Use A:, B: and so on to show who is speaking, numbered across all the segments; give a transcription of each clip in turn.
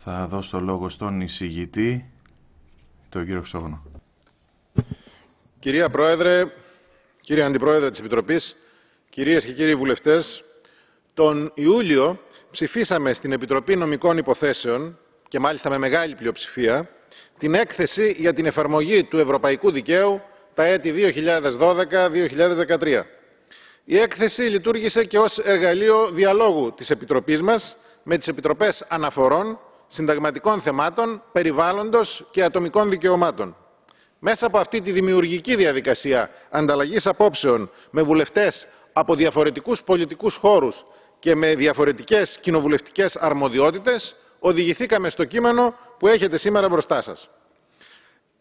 A: Θα δώσω το λόγο στον εισηγητή, τον κύριο Χρυσόγονο.
B: Κυρία Πρόεδρε, κύριε Αντιπρόεδρε της Επιτροπής, κυρίες και κύριοι βουλευτές, τον Ιούλιο ψηφίσαμε στην Επιτροπή Νομικών Υποθέσεων, και μάλιστα με μεγάλη πλειοψηφία, την έκθεση για την εφαρμογή του ευρωπαϊκού δικαίου τα έτη 2012-2013. Η έκθεση λειτουργήσε και ως εργαλείο διαλόγου της Επιτροπής μας με τις Επιτροπές Αναφορών, Συνταγματικών Θεμάτων, Περιβάλλοντος και Ατομικών Δικαιωμάτων. Μέσα από αυτή τη δημιουργική διαδικασία ανταλλαγής απόψεων με βουλευτές από διαφορετικούς πολιτικούς χώρους και με διαφορετικές κοινοβουλευτικές αρμοδιότητες, οδηγηθήκαμε στο κείμενο που έχετε σήμερα μπροστά σας.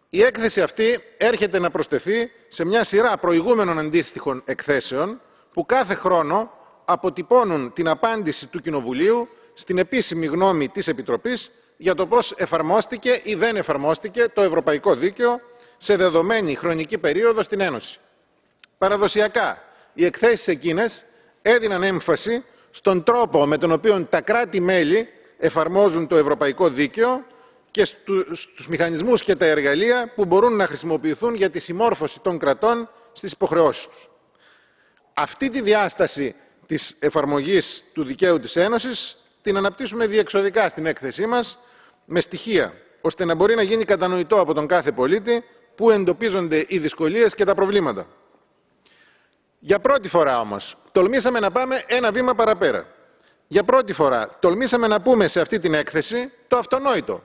B: Η έκθεση αυτή έρχεται να προσθεθεί σε μια σειρά προηγούμενων αντίστοιχων εκθέσεων που κάθε χρόνο αποτυπώνουν την απάντηση του Κοινοβουλίου στην επίσημη γνώμη της Επιτροπής για το πώς εφαρμόστηκε ή δεν εφαρμόστηκε το ευρωπαϊκό δίκαιο σε δεδομένη χρονική περίοδο στην Ένωση. Παραδοσιακά, οι εκθέσεις εκείνες έδιναν έμφαση στον τρόπο με τον οποίο τα κράτη-μέλη εφαρμόζουν το ευρωπαϊκό δίκαιο και στους μηχανισμούς και τα εργαλεία που μπορούν να χρησιμοποιηθούν για τη συμμόρφωση των κρατών στις υποχρεώσεις τους. Αυτή τη διάσταση της εφαρμογής του δικαίου της Ένωσης την αναπτύσσουμε διεξοδικά στην έκθεσή μας με στοιχεία, ώστε να μπορεί να γίνει κατανοητό από τον κάθε πολίτη πού εντοπίζονται οι δυσκολίες και τα προβλήματα. Για πρώτη φορά όμως τολμήσαμε να πάμε ένα βήμα παραπέρα. Για πρώτη φορά τολμήσαμε να πούμε σε αυτή την έκθεση το αυτονόητο,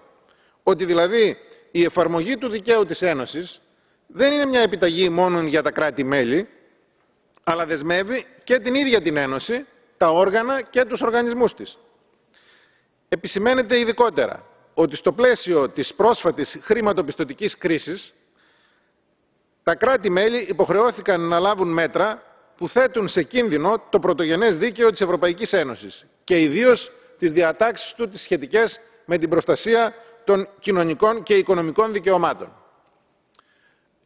B: ότι δηλαδή η εφαρμογή του δικαίου της Ένωσης δεν είναι μια επιταγή μόνο για τα κράτη-μέλη, αλλά δεσμεύει και την ίδια την Ένωση, τα όργανα και τους οργανισμούς της. Επισημαίνεται ειδικότερα ότι στο πλαίσιο της πρόσφατης χρηματοπιστωτικής κρίσης, τα κράτη-μέλη υποχρεώθηκαν να λάβουν μέτρα που θέτουν σε κίνδυνο το πρωτογενές δίκαιο της Ευρωπαϊκής Ένωσης και ιδίως τις διατάξεις του τις σχετικές με την προστασία των κοινωνικών και οικονομικών δικαιωμάτων.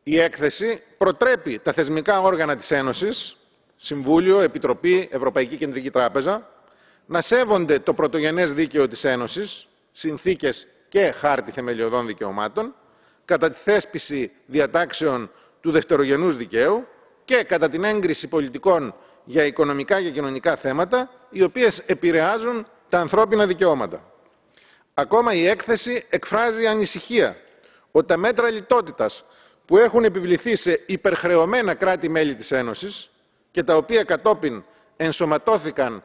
B: Η έκθεση προτρέπει τα θεσμικά όργανα της Ένωσης, Συμβούλιο, Επιτροπή, Ευρωπαϊκή Κεντρική Τράπεζα, να σέβονται το πρωτογενές δίκαιο της Ένωσης, συνθήκες και χάρτη θεμελιωδών δικαιωμάτων, κατά τη θέσπιση διατάξεων του δευτερογενούς δικαίου και κατά την έγκριση πολιτικών για οικονομικά και κοινωνικά θέματα, οι οποίες επηρεάζουν τα ανθρώπινα δικαιώματα. Ακόμα η έκθεση εκφράζει ανησυχία ότι τα μέτρα λιτότητας που έχουν επιβληθεί σε υπερχρεωμένα κράτη-μέλη της Ένωσης και τα οποία κατόπιν ενσωματώθηκαν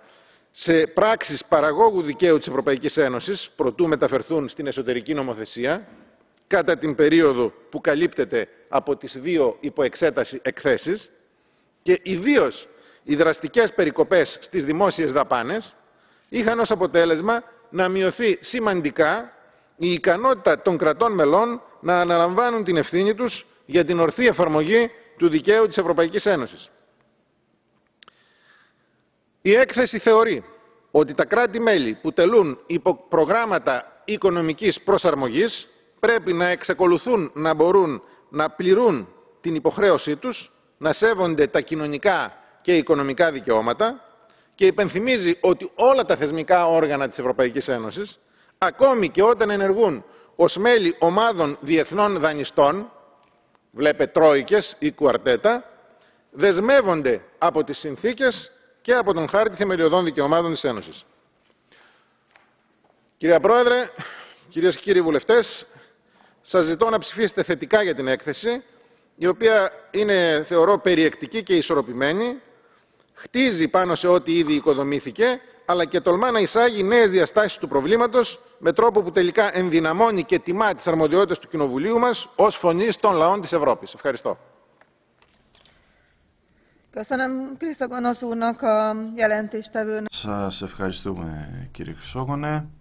B: σε πράξεις παραγόγου δικαίου της Ευρωπαϊκής Ένωσης προτού μεταφερθούν στην εσωτερική νομοθεσία κατά την περίοδο που καλύπτεται από τις δύο υποεξέταση εκθέσεις και ιδίως οι δραστικές περικοπές στις δημόσιες δαπάνες είχαν ως αποτέλεσμα να μειωθεί σημαντικά η ικανότητα των κρατών μελών να αναλαμβάνουν την ευθύνη τους για την ορθή εφαρμογή του δικαίου της Ευρωπαϊκής Ένωσης. Η έκθεση θεωρεί ότι τα κράτη-μέλη που τελούν υπό προγράμματα οικονομικής προσαρμογής πρέπει να εξακολουθούν να μπορούν να πληρούν την υποχρέωσή τους, να σέβονται τα κοινωνικά και οικονομικά δικαιώματα και υπενθυμίζει ότι όλα τα θεσμικά όργανα της Ευρωπαϊκής Ένωσης, ακόμη και όταν ενεργούν ως μέλη ομάδων διεθνών δανειστών, βλέπε τρόικες ή κουαρτέτα, δεσμεύονται από τις συνθήκες και από τον χάρτη θεμελιωδών δικαιωμάτων της Ένωσης. Κυρία Πρόεδρε, κυρίες και κύριοι βουλευτές, σας ζητώ να ψηφίσετε θετικά για την έκθεση, η οποία είναι, θεωρώ, περιεκτική και ισορροπημένη, χτίζει πάνω σε ό,τι ήδη οικοδομήθηκε, αλλά και τολμά να εισάγει νέες διαστάσεις του προβλήματος με τρόπο που τελικά ενδυναμώνει και τιμά τις αρμοδιότητες του Κοινοβουλίου μας ως φωνής των λαών της Ευρώπης. Ευχαριστώ.
A: Σας ευχαριστούμε, κύριε Χρυσόγονε.